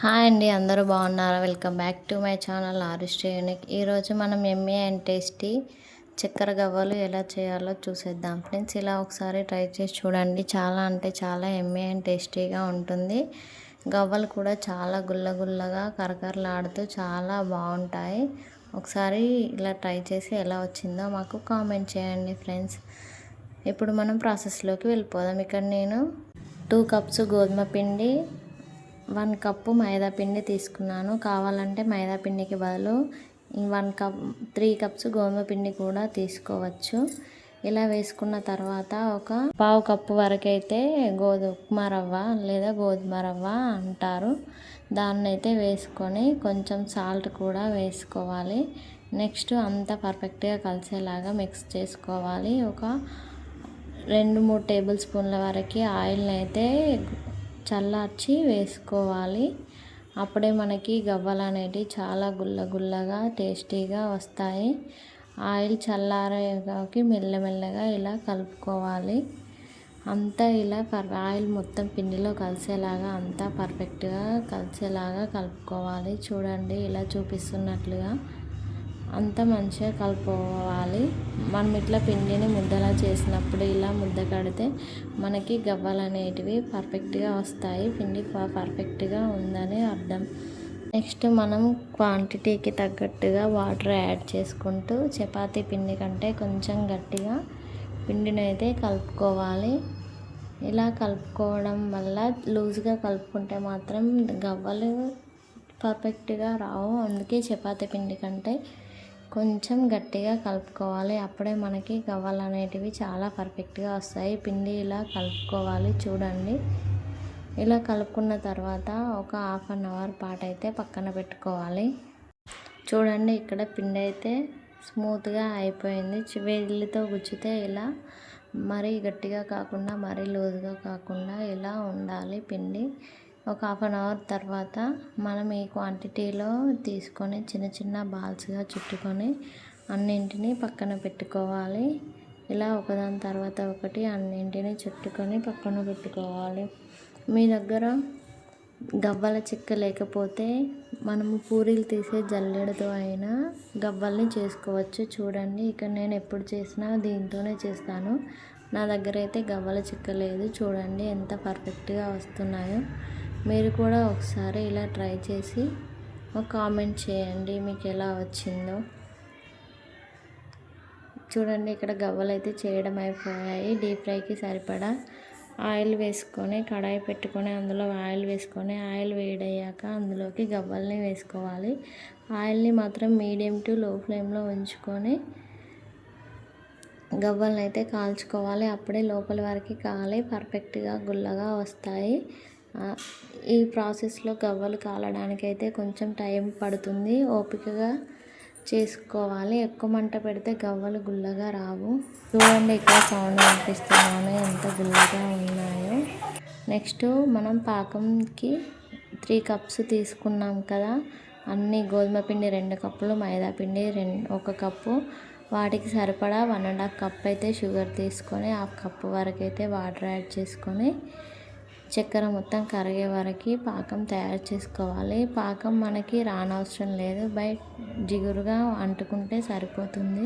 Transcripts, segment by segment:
Hi అండి, అందరూ బాగున్నారా? Welcome back to my channel artistry unique. ఈరోజు మనం ఎమ్మీ అండ్ టేస్టీ చక్కెర గవ్వలు ఎలా చేయాలో చూసేద్దాం ఫ్రెండ్స్. ఇలా ఒకసారి ట్రై చేసి చూడండి. చాలా అంటే చాలా ఎమ్మీ అండ్ టేస్టీగా ఉంటుంది. గవ్వలు కూడా చాలా గుల్లగుల్లగా కరకరలాడుతూ చాలా బాగుంటాయి. ఒకసారి ఇలా ట్రై చేసి ఎలా వచ్చిందో మాకు కామెంట్ చేయండి ఫ్రెండ్స్. ఇప్పుడు మనం ప్రాసెస్లోకి వెళ్ళిపోదాం. ఇక్కడ నేను 2 కప్స్ గోధుమ పిండి, 1 కప్పు మైదా పిండి తీసుకున్నాను. కావాలంటే మైదా పిండికి బదులు 3 కప్స్ గోధుమ పిండి కూడా తీసుకోవచ్చు. ఇలా వేసుకున్న తర్వాత ఒక పావు కప్పు వరకు అయితే ఉప్మా రవ్వ లేదా గోధుమ రవ్వ అంటారు, దాన్ని అయితే వేసుకొని కొంచెం సాల్ట్ కూడా వేసుకోవాలి. నెక్స్ట్ అంతా పర్ఫెక్ట్గా కలిసేలాగా మిక్స్ చేసుకోవాలి. ఒక 2-3 టేబుల్ స్పూన్ల వరకు ఆయిల్ని అయితే చల్లార్చి వేసుకోవాలి. అప్పుడే మనకి గవ్వలు అనేటివి చాలా గుల్లగా టేస్టీగా వస్తాయి. ఆయిల్ చల్లారేగాకి మెల్లమెల్లగా ఇలా కలుపుకోవాలి. అంతా ఇలా ఆయిల్ మొత్తం పిండిలో కలిసేలాగా అంతా పర్ఫెక్ట్గా కలిసేలాగా కలుపుకోవాలి. చూడండి, ఇలా చూపిస్తున్నట్లుగా అంతా మంచిగా కలుపుకోవాలి. మనం ఇట్లా పిండిని ముద్దలా చేసినప్పుడు ఇలా ముద్ద కడితే మనకి గవ్వలు అనేటివి పర్ఫెక్ట్గా వస్తాయి. పిండి పర్ఫెక్ట్గా ఉందని అర్థం. నెక్స్ట్ మనం క్వాంటిటీకి తగ్గట్టుగా వాటర్ యాడ్ చేసుకుంటూ చపాతీ పిండి కంటే కొంచెం గట్టిగా పిండిని అయితే కలుపుకోవాలి. ఇలా కలుపుకోవడం వల్ల లూజ్గా కలుపుకుంటే మాత్రం గవ్వలు పర్ఫెక్ట్గా రావు. అందుకే చపాతీ పిండి కంటే కొంచెం గట్టిగా కలుపుకోవాలి. అప్పుడే మనకి గవ్వలు అనేటివి చాలా పర్ఫెక్ట్గా వస్తాయి. పిండి ఇలా కలుపుకోవాలి. చూడండి, ఇలా కలుపుకున్న తర్వాత ఒక 1/2 అవర్ పాటు అయితే పక్కన పెట్టుకోవాలి. చూడండి, ఇక్కడ పిండి అయితే స్మూత్గా అయిపోయింది. వేలితో గుచ్చితే ఇలా మరీ గట్టిగా కాకుండా మరీ లూజ్గా కాకుండా ఇలా ఉండాలి పిండి. ఒక 1/2 అవర్ తర్వాత మనం ఈ క్వాంటిటీలో తీసుకొని చిన్న బాల్స్గా చుట్టుకొని అన్నింటినీ పక్కన పెట్టుకోవాలి. ఇలా ఒకదాని తర్వాత ఒకటి అన్నింటినీ చుట్టుకొని పక్కన పెట్టుకోవాలి. మీ దగ్గర గవ్వల చెక్క లేకపోతే మనము పూరీలు తీసే జల్లెడతో అయినా గవ్వల్ని చేసుకోవచ్చు. చూడండి, ఇక్కడ నేను ఎప్పుడు చేసినా దీంతోనే చేస్తాను. నా దగ్గర అయితే గవ్వల చెక్క లేదు. చూడండి ఎంత పర్ఫెక్ట్గా వస్తున్నాయో. మీరు కూడా ఒకసారి ఇలా ట్రై చేసి ఒక కామెంట్ చేయండి మీకు ఎలా వచ్చిందో. చూడండి, ఇక్కడ గవ్వలు అయితే చేయడం అయిపోయాయి. డీప్ ఫ్రైకి సరిపడా ఆయిల్ వేసుకొని కడాయి పెట్టుకొని అందులో ఆయిల్ వేసుకొని ఆయిల్ వేడయ్యాక అందులోకి గవ్వల్ని వేసుకోవాలి. ఆయిల్ని మాత్రం మీడియం టు లో ఫ్లేమ్లో ఉంచుకొని గవ్వల్ని అయితే కాల్చుకోవాలి. అప్పుడే లోపల వరకు కాలి పర్ఫెక్ట్గా గుల్లగా వస్తాయి. ఈ ప్రాసెస్లో గవ్వలు కాలడానికి అయితే కొంచెం టైం పడుతుంది. ఓపికగా చేసుకోవాలి. ఎక్కువ మంట పెడితే గవ్వలు గుల్లగా రావు. చూడండి, ఇక్కడ సౌండ్ వినిపిస్తున్నాను ఎంత గుల్లగా ఉన్నాయో. నెక్స్ట్ మనం పాకంకి 3 కప్స్ తీసుకున్నాం కదా, అన్ని గోధుమ పిండి 2 కప్పులు, మైదా పిండి 1 కప్పు, వాటికి సరిపడా 1.5 కప్ అయితే షుగర్ తీసుకొని 1/2 కప్పు వరకు అయితే వాటర్ యాడ్ చేసుకొని చక్కెర మొత్తం కరిగే వరకు పాకం తయారు చేసుకోవాలి. పాకం మనకి రానవసరం లేదు, జిగురుగా అంటుకుంటే సరిపోతుంది.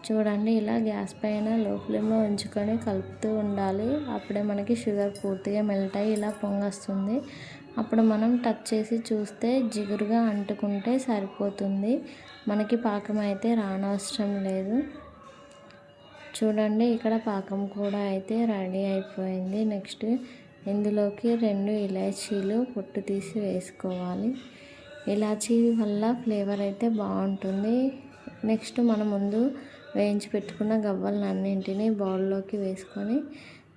చూడండి, ఇలా గ్యాస్ పైన లో ఫ్లేమ్లో ఉంచుకొని కలుపుతూ ఉండాలి. అప్పుడే మనకి షుగర్ పూర్తిగా మెల్ట్ అయ్యి ఇలా పొంగొస్తుంది. అప్పుడు మనం టచ్ చేసి చూస్తే జిగురుగా అంటుకుంటే సరిపోతుంది. మనకి పాకం అయితే రానవసరం లేదు. చూడండి, ఇక్కడ పాకం కూడా అయితే రెడీ అయిపోయింది. నెక్స్ట్ ఇందులోకి 2 ఇలాచీలు పొట్టు తీసి వేసుకోవాలి. ఇలాచీ వల్ల ఫ్లేవర్ అయితే బాగుంటుంది. నెక్స్ట్ మనం ముందు వేయించి పెట్టుకున్న గవ్వలను అన్నింటినీ బౌల్లోకి వేసుకొని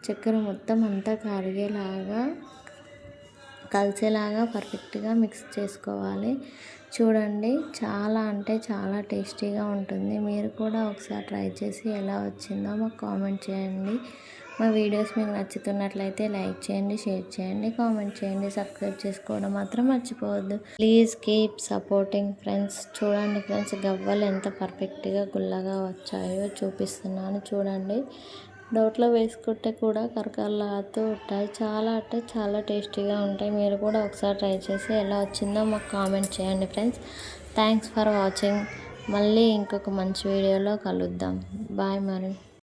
చక్కెర మొత్తం అంతా కరిగేలాగా కలిసేలాగా పర్ఫెక్ట్గా మిక్స్ చేసుకోవాలి. చూడండి, చాలా అంటే చాలా టేస్టీగా ఉంటుంది. మీరు కూడా ఒకసారి ట్రై చేసి ఎలా వచ్చిందో మాకు కామెంట్ చేయండి. మా వీడియోస్ మీకు నచ్చుతున్నట్లయితే లైక్ చేయండి, షేర్ చేయండి, కామెంట్ చేయండి, సబ్స్క్రైబ్ చేసుకోవడం మాత్రం మర్చిపోవద్దు. Please keep supporting friends. చూడండి ఫ్రెండ్స్, గవ్వలు ఎంత పర్ఫెక్ట్గా గుల్లగా వచ్చాయో చూపిస్తున్నాను. చూడండి, నోట్లో వేసుకుంటే కూడా కరకరలాడుతూ ఉంటాయి. చాలా అంటే చాలా టేస్టీగా ఉంటాయి. మీరు కూడా ఒకసారి ట్రై చేసి ఎలా వచ్చిందో మాకు కామెంట్ చేయండి ఫ్రెండ్స్. Thanks for watching. మళ్ళీ ఇంకొక మంచి వీడియోలో కలుద్దాం. బాయ్ మరి.